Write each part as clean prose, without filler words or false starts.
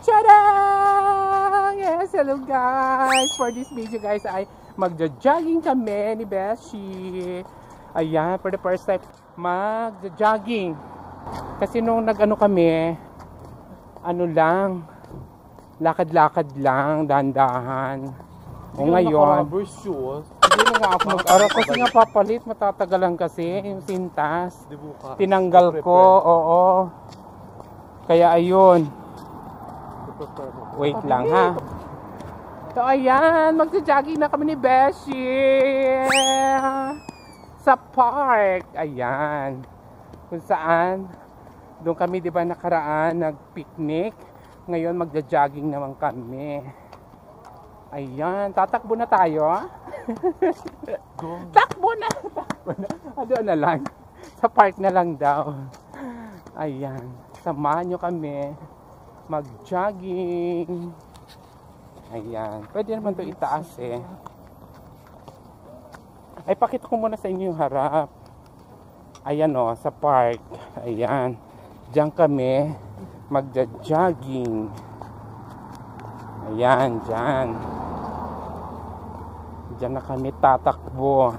Tadang! Yes, hello guys! For this video guys ay magja-jogging kami ni Beshi. Ayan, for the first time magja-jogging. Kasi nung nag-ano kami, ano lang, lakad-lakad lang, dahan-dahan. O ngayon, hindi na nga ako mag-aral kasi nga papalit, matatagalan kasi yung sintas. Tinanggal ko, oo. Kaya ayun. Wait lang ha. So ayan, magja-jogging na kami ni Beshi sa park. Ayan. Kung saan, doon kami diba nakaraan, nag-picnic. Ngayon magja-jogging naman kami. Ayan, tatakbo na tayo. Takbo na! Takbo na. Doon na lang. Sa park na lang daw. Ayan, samahan nyo kami mag-jogging. Ayan, pwede naman ito itaas eh. Ay, pakita ko muna sa inyo yung harap. Ayan o, sa park. Ayan, diyan kami magja-jogging. Ayan, diyan. Diyan na kami tatakbo.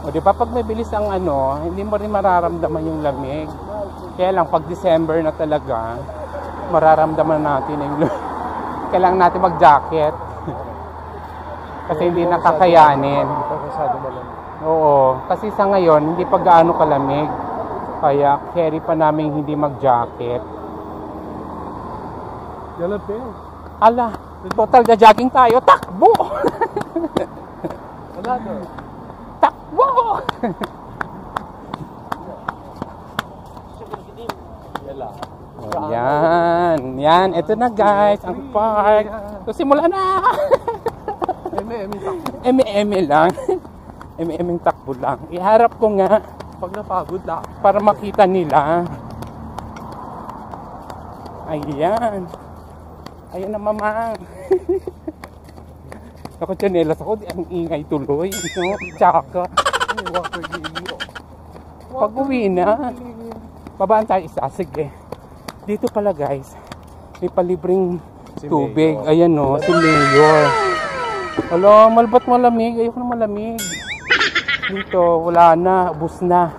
O di ba pag may bilis ang ano, hindi mo rin mararamdaman yung lamig. Kaya lang pag December na talaga, mararamdaman natin yung lamig. Kailangan natin mag-jacket. Kasi hindi nakakayanin. Oo, kasi sa ngayon hindi pa gaano kalamig. Kaya carry pa namin hindi mag-jacket. Ala, total jogging tayo. Takbo! Wala doon. Takbo! Yan, yan, ito na guys, ang park. So simula na. Eme lang. Eme takbo lang. Iharap ko nga pag napagod lang para makita nila. Ayan. Ayan na mamang. Ako chanelas ako, ang ingay tuloy. No? Tsaka. Pag uwi na, babaan tayo isa. Sige. Dito pala guys, may palibreng tubig. Ayan no, si Mayor. Wala, malbat malamig. Ayoko na malamig. Dito, wala na, ubos na.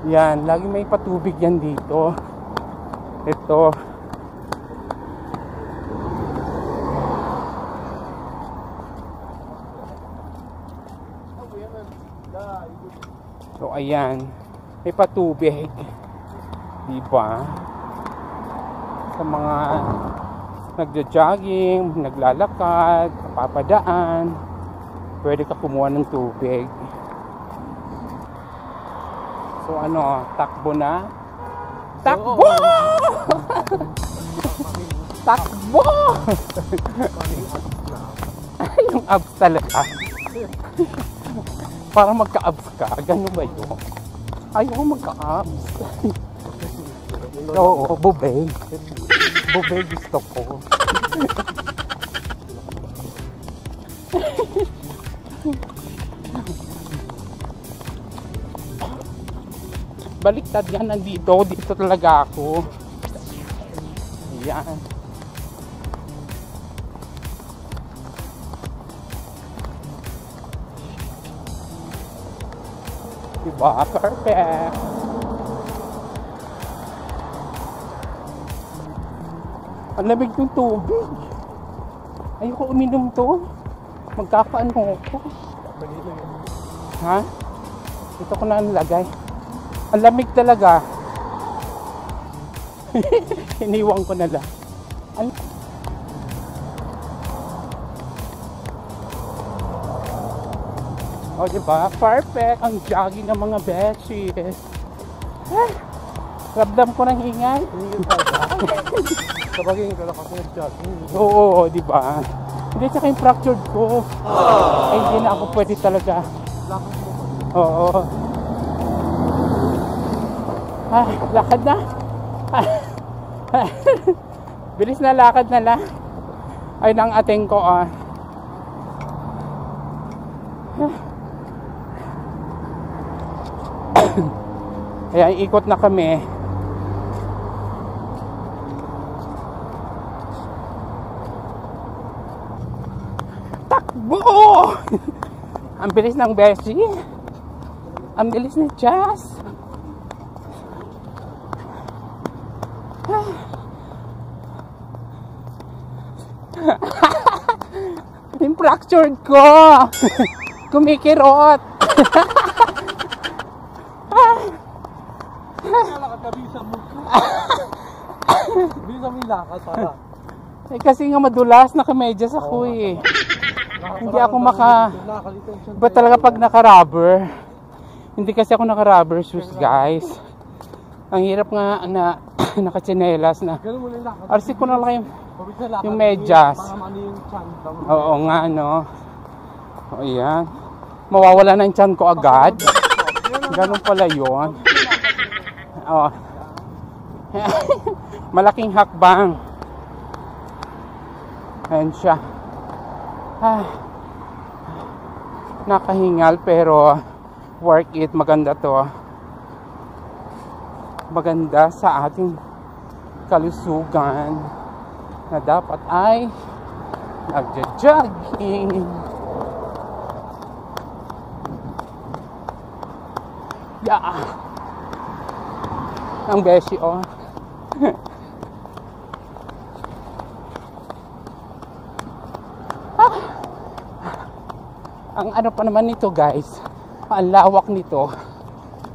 Yan, lagi may patubig yan dito. Ito. So ayan, may patubig. Diba? Sa mga nagja-jogging, naglalakad, papadaan, pwede ka kumuha ng tubig. So ano, takbo na? Takbo! Takbo! Yung abs talaga. Para magka-abs ka, gano'n ba yun? Ayoko magka-abs. Oo, bubeg. Bubeg gusto ko. Baliktad yan, nandito. Dito talaga ako. Ayan. Diba? Perfect. Ang lamig ng tubig. Ayoko uminom to. Magkakaano ko. Ha? Ito ko na nilagay. Ang lamig talaga. Iniwan ko na lang. O diba? Perfect. Ang jogging ng mga besties. Ramdam ko ng hingay. Sabagay yung kalakas ng jogging. Oo, diba? Hindi, tsaka yung fractured ko. Ay, hindi na ako pwede talaga. Oo. Lakad na. Bilis na lakad na lang. Ay, nang ating ko, Ayan, ikot na kami. Takbo! Ang bilis ng Beshi. Ang bilis ni Jazz. Yung fractured ko. Kumikirot. Bisa mo. Bisa mo ilakad para. Eh kasi nga madulas, nakamedyas ako eh. Hindi ako Ba talaga pag naka-rubber? Hindi kasi ako naka-rubber shoes, guys. Ang hirap nga na naka-tsinelas na. Arsi ko na lang yung medyas. Oo nga, no. O yan. Mawawala na yung tiyan ko agad. Ganun pala yun. Oh. Malaking hakbang. Ayan siya. Nakahingal pero worth it. Maganda to. Maganda sa ating kalusugan na dapat ay nagja-jogging. Yeah. Ang beshi, oh. Ang ano pa naman nito, guys, ang lawak nito.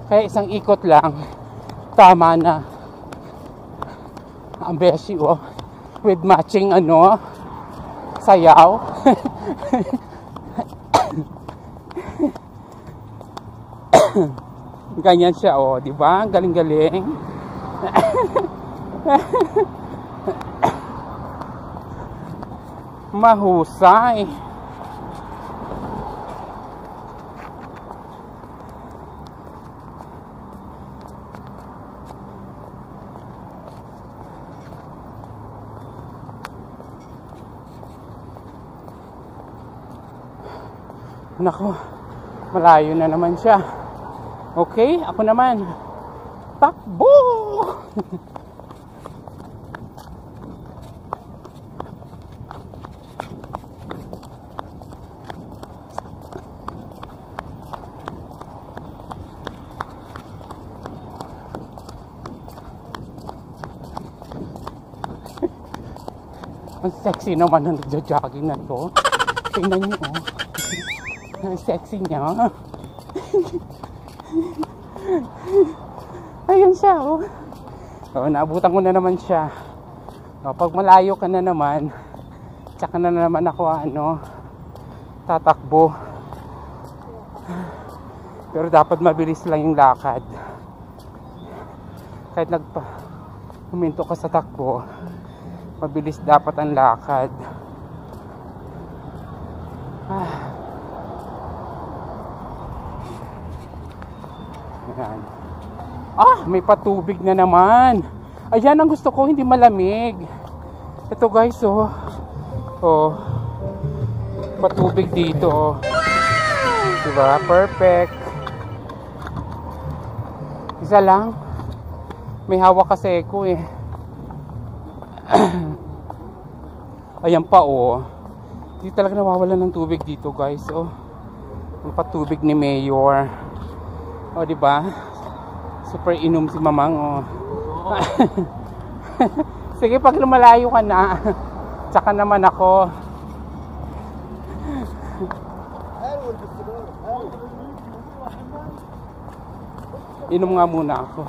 Kaya isang ikot lang tama na. Ang beshi, oh, with matching ano, sayaw. Ganyan siya, oh, di ba? Galing-galing. Mahusay. Nako, malayo na naman siya. Okay, ako naman. Takbo! Ang sexy naman ng nagja-jogging na to. Tingnan niyo, oh. Ang sexy niya. Ayun siya, oh. So, naabutan ko na naman siya. So, pag malayo ka na naman, tsaka na naman ako, tatakbo. Pero dapat mabilis lang yung lakad. Kahit huminto ka sa takbo, mabilis dapat ang lakad. Ayan. May patubig na naman. Ayan ang gusto ko, hindi malamig. Ito, guys, oh. Oh. Patubig dito. Diba? Perfect. Isa lang. May hawak kasi ko eh. Ayan pa, oh. Hindi talaga nawawalan ng tubig dito, guys, oh. Ang patubig ni Mayor. O, oh, diba? Super inom si Mamang, oh. Sige, pag lumalayo ka na, tsaka naman ako. Inom nga muna ako.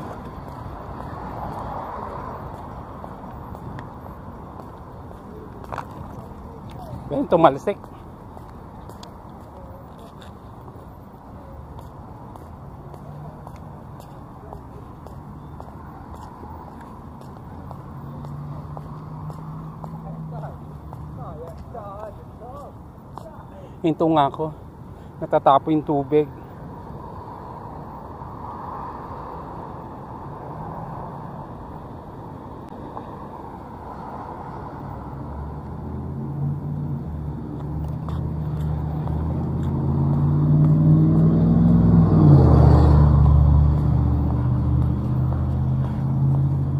Ganyan, tumalsik. Hinto nga ako. Natatapo yung tubig.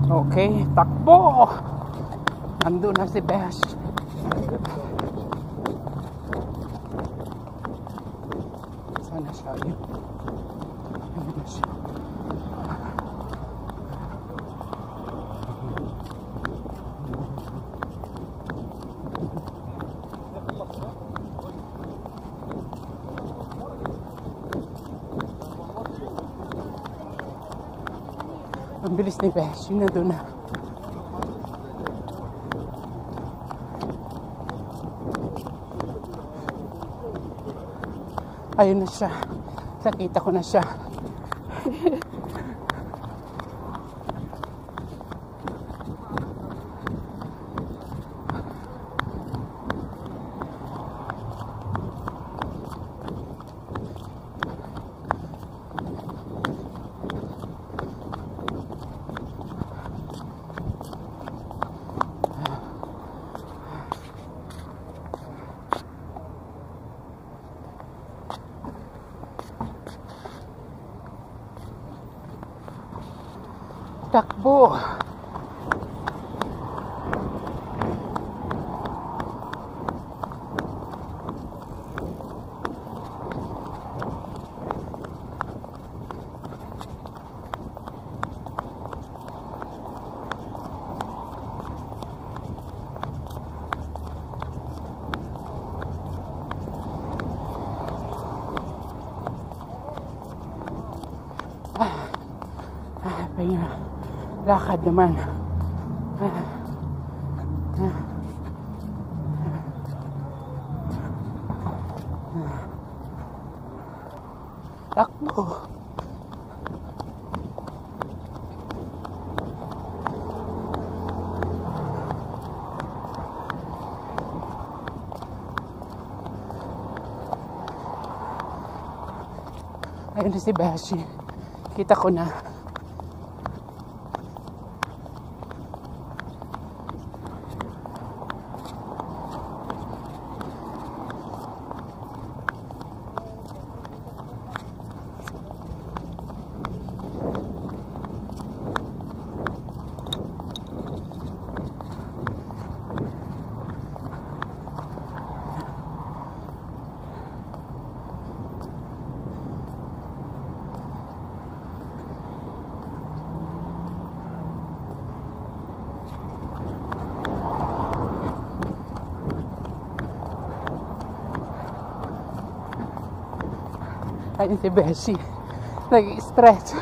Okay, takbo! Nandun na si Besh. Sana siya yun. Nandun na siya. Ang bilis ni Besh, yun nandun na. Ayun na siya. Nakita ko na siya. Takbo. Pahinga. Lakad naman. Takbo. Ayun na si Beshi. Kita ko na. Ayun si Beshi. Nag-stretch.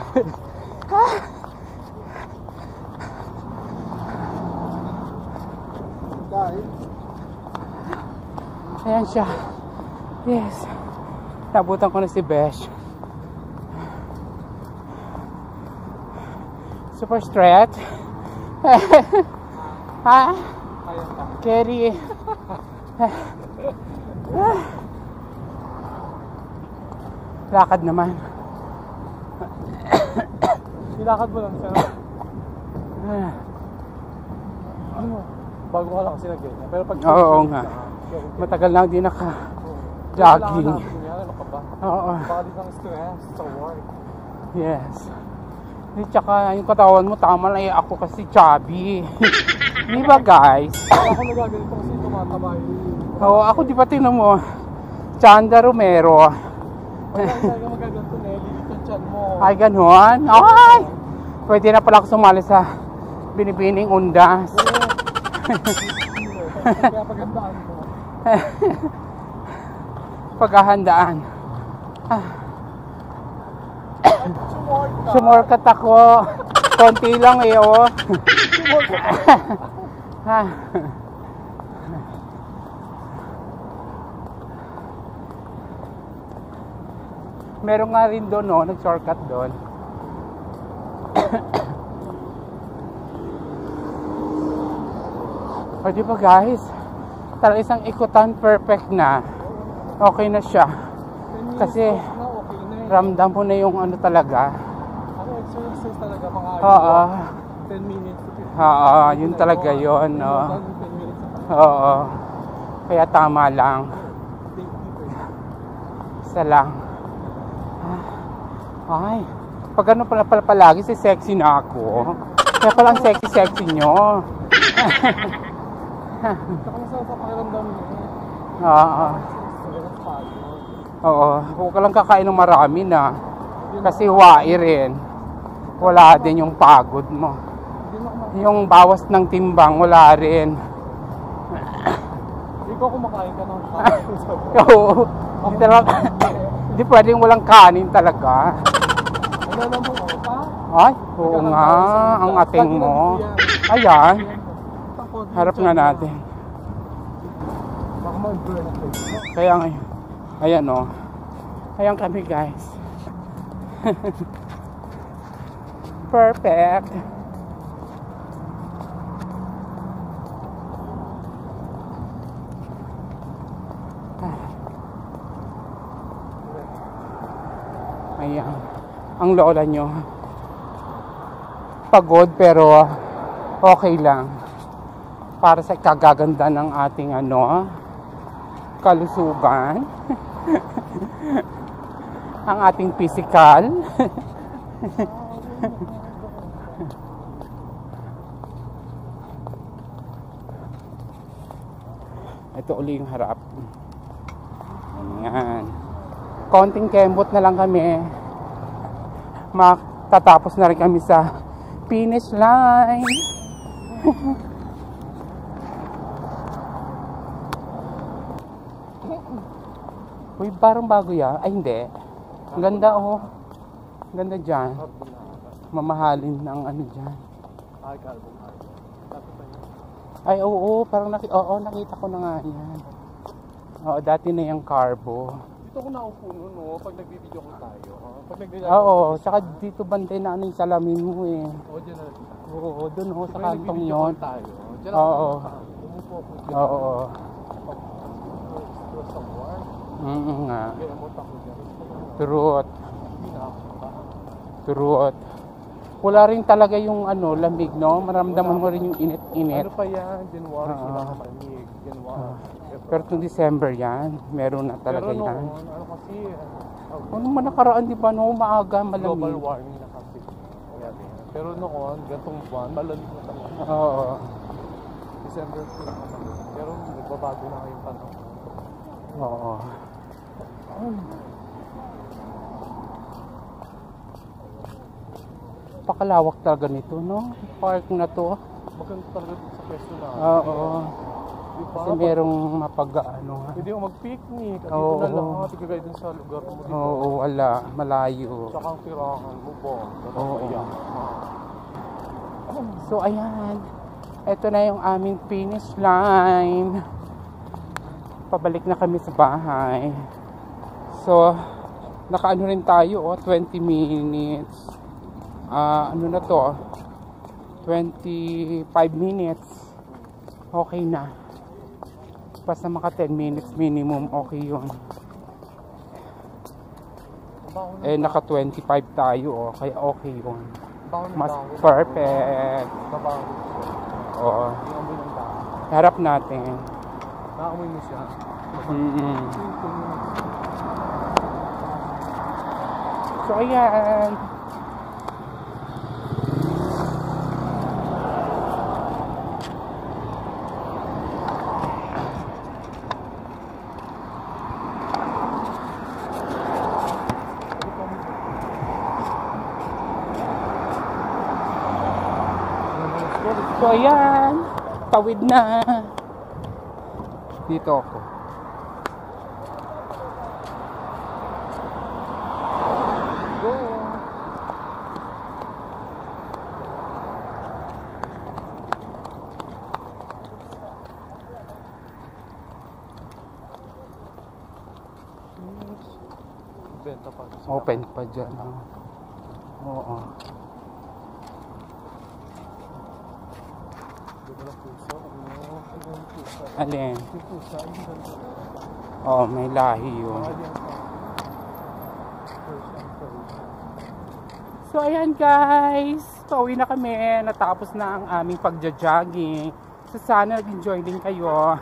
Ayan siya. Yes. Nabutan ko na si Besh. Super stretch. Ha? Carry. Lakad naman. Nilakad mo lang siya. Ano? Bago ka lang kasi nag-ganyan. Pero pag oo nga. Matagal na hindi naka-jogging. Ano ka ba? Oo. Baka di kang stress sa work. Yes. Tsaka yung katawan mo tama lang. Ako kasi chubby. Di ba guys? Ako nagaganito kasi tumataba yun. Oo, ako di ba tinan mo? Chanda Romero. Wala talaga magaganto, Nelly. Ito chan mo. Ay, ganon? Ay! Pwede na pala ako sumali sa binibining undas. Kaya paghandaan mo. Paghahandaan. Sumorkat. Sumorkat ako. Konti lang eh, oh. Meron nga rin doon, no? Nag-shortcut doon. O di ba guys? Talagang isang ikutan perfect na. Okay na siya. Kasi ramdam mo na yung ano talaga. Ano exercise talaga mga Oo. 10 minutes to 15 minutes. Oo, yun talaga yun, no? Oo. Kaya tama lang. Isa lang. Ay, pag ano pala palagi si sexy na ako. Kaya palang sexy-sexy nyo. Saka masarap sa pakiramdam niya. Oo. Oo. Huwag ka lang kakain ng marami na. Kasi huwai rin. Wala din yung pagod mo. Yung bawas ng timbang, wala rin. Hindi ko kumakain ka ng Oo. Hindi pwedeng walang kanin talaga. Wala naman ako pa. Ay, oo nga. Ang ating mo. Ayan. Harap nga natin. Baka mag-burn ako. Kaya ngayon. Ayan o. Ayan kami guys. Perfect. Ayan. Ang lola nyo. Pagod pero okay lang. Para sa kagaganda ng ating kalusugan. Ang ating physical. Ito uli yung harap. Ayan. Konting kembot na lang kami. Matatapos na rin kami sa finish line. Uy, parang bago yan. Ay, hindi. Ang ganda, oh. Ang ganda dyan. Mamahalin ng dyan. Ay, oo. Parang nakita ko na nga yan. Oo, dati na yung carbo. Dito ko naupo nun, no? Pag nagbibideo ko tayo. Pag Oo, saka dito bantay na yung salamin mo eh. Oo, dyan na. Oo, dun ho, sa Pag kantong nagbibideo yon. ko tayo. Dyan Oo. Umupo ako dyan. Oo. Sa war. Nga. Kaya mo tako dyan. Truth. Hindi na ako pa. Truth. Wala rin talaga yung lamig, no? Maramdaman mo rin yung init-init. Ano pa yan? January sila kamamig. January. Pero itong December yan, meron na talaga pero yan. Ano kasi? Ano man nakaraan, di ba, no? Maaga, malamig. Global warming na kasi. Pero noon, gantong buwan, malamig na talaga. Oo. December sila kamamig. Pero nagbabago na ngayong panahon. Oo. Pakalawak talaga nito, no? Park na to. Maganda talaga sa pwesto na. Oo. Kasi merong Hindi mo mag-picnic. At Oo. dito na lang. Tigagay din sa lugar mo dito. Oo, wala. Malayo. Tsaka ang tirahan mo po. Oo. So, ayan. Ito na yung aming finish line. Pabalik na kami sa bahay. So, nakaano rin tayo, 20 minutes. Ano na to? 25 minutes. Okay na. Basta maka 10 minutes minimum, okay yun. Eh, naka 25 tayo, kaya okay yun. Mas perfect. Oo. Harap natin. Nakaamoy mo siya. So, ayan. So, ayan. Tawid na. Dito ako. Go! Benta pa. Open pa dyan. Oo. Alin? Oh, may lahi yun. So, ayan guys. Pauwi na kami. Natapos na ang aming pagja-jogging. So, sana nag-enjoy din kayo.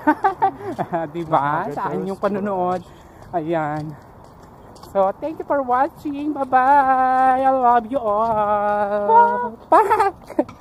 Diba? Saan yung panonood? Ayan. So, thank you for watching. Bye-bye. I love you all. Bye!